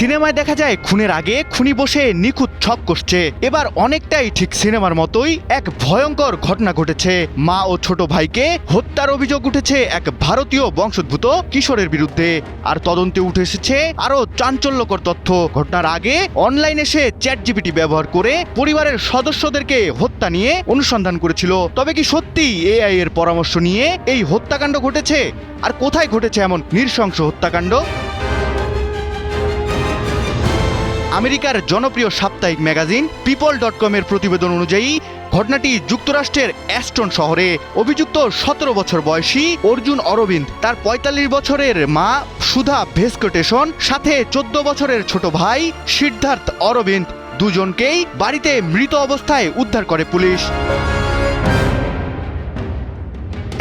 সিনেমায় দেখা যায় খুনের আগে খুনি বসে নিখুঁত ছক কষছে, এবার অনেকটাই ঠিক সিনেমার মতোই এক ভয়ঙ্কর ঘটনা ঘটেছে। মা ও ছোট ভাইকে হত্যার অভিযোগ উঠেছে এক ভারতীয় বংশোদ্ভূত কিশোরের বিরুদ্ধে। আর তদন্তে উঠে এসেছে আরো চাঞ্চল্যকর তথ্য। ঘটনার আগে অনলাইনে সে চ্যাটজিপিটি ব্যবহার করে পরিবারের সদস্যদেরকে হত্যা নিয়ে অনুসন্ধান করেছিল। তবে কি সত্যি এআই এর পরামর্শ নিয়ে এই হত্যাকাণ্ড ঘটেছে? আর কোথায় ঘটেছে এমন নৃশংস হত্যাকাণ্ড? আমেরিকার জনপ্রিয় সাপ্তাহিক ম্যাগাজিন পিপল.com এর প্রতিবেদন অনুযায়ী ঘটনাটি যুক্তরাষ্ট্রের অ্যাস্টন শহরে। অভিযুক্ত 17 বছর বয়সী অর্জুন অরবিন্দ, তার 45 বছরের মা সুধা ভেস্কটেশন, সাথে 14 বছরের ছোট ভাই সিদ্ধার্থ অরবিন্দ, দুজনকেই বাড়িতে মৃত অবস্থায় উদ্ধার করে পুলিশ।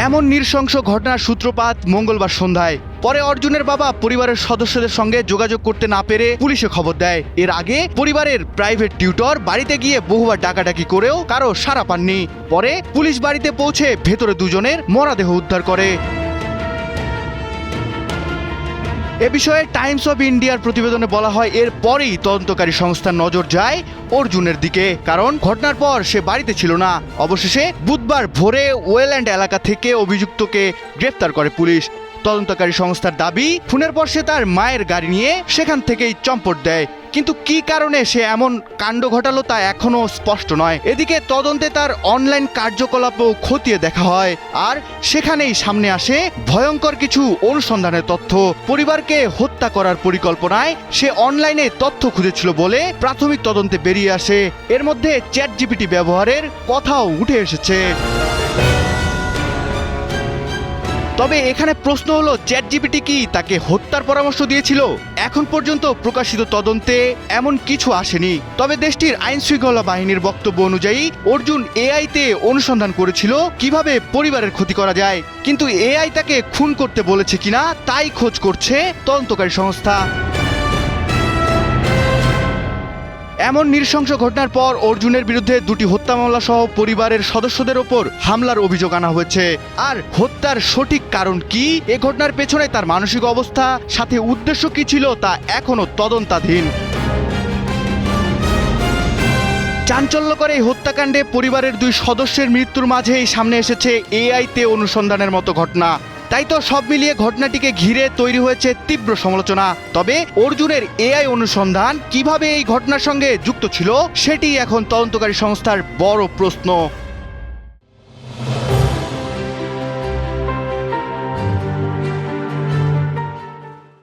এমন নৃশংস ঘটনার সূত্রপাত মঙ্গলবার সন্ধ্যায়। পরে অর্জুনের বাবা পরিবারের সদস্যদের সঙ্গে যোগাযোগ করতে না পেরে পুলিশে খবর দেয়। এর আগে পরিবারের প্রাইভেট টিউটর বাড়িতে গিয়ে বহুবার ডাকাডাকি করেও কারো সাড়া পাননি। পরে পুলিশ বাড়িতে পৌঁছে ভেতরে দুজনের মরদেহ উদ্ধার করে। এ বিষয়ে টাইমস অব ইন্ডিয়ার প্রতিবেদনে বলা হয়, এর পরেই তদন্তকারী সংস্থার নজর যায় অর্জুনের দিকে, কারণ ঘটনার পর সে বাড়িতে ছিল না। অবশেষে বুধবার ভোরে ওয়েল্যান্ড এলাকা থেকে অভিযুক্তকে গ্রেফতার করে পুলিশ। তদন্তকারী সংস্থার দাবি, খুনের পর সে তার মায়ের গাড়ি নিয়ে সেখান থেকেই চম্পট দেয়। কিন্তু কি কারণে সে এমন কাণ্ড ঘটালো তা এখনো স্পষ্ট নয়। এদিকে তদন্তে তার অনলাইন কার্যকলাপও খতিয়ে দেখা হয়, আর সেখানেই সামনে আসে ভয়ঙ্কর কিছু অনুসন্ধানের তথ্য। পরিবারকে হত্যা করার পরিকল্পনায় সে অনলাইনে তথ্য খুঁজেছিল বলে প্রাথমিক তদন্তে বেরিয়ে আসে। এর মধ্যে চ্যাটজিপিটি ব্যবহারের কথাও উঠে এসেছে। তবে এখানে প্রশ্ন হলো, চ্যাটজিপিটি কি তাকে হত্যার পরামর্শ দিয়েছিল? এখন পর্যন্ত প্রকাশিত তদন্তে এমন কিছু আসেনি। তবে দেশটির আইন শৃঙ্খলা বাহিনীর বক্তব্য অনুযায়ী অর্জুন এআই তে অনুসন্ধান করেছিল কিভাবে পরিবারের ক্ষতি করা যায়, কিন্তু এআই তাকে খুন করতে বলেছে কিনা তাই খোঁজ করছে তদন্তকারী সংস্থা। এমন নৃশংস ঘটনার পর অর্জুনের বিরুদ্ধে 2টি হত্যা মামলা সহ পরিবারের সদস্যদের ওপর হামলার অভিযোগ আনা হয়েছে। আর হত্যার সঠিক কারণ কি, এ ঘটনার পেছনে তার মানসিক অবস্থা, সাথে উদ্দেশ্য কি ছিল তা এখনো তদন্তাধীন। চাঞ্চল্যকর এই হত্যাকাণ্ডে পরিবারের 2 সদস্যের মৃত্যুর মাঝেই সামনে এসেছে এআই তে অনুসন্ধানের মতো ঘটনা। তাই তো সব মিলিয়ে ঘটনাটিকে ঘিরে তৈরি হয়েছে তীব্র সমালোচনা। তবে অর্জুনের এআই অনুসন্ধান কিভাবে এই ঘটনার সঙ্গে যুক্ত ছিল সেটি এখন তদন্তকারী সংস্থার বড় প্রশ্ন।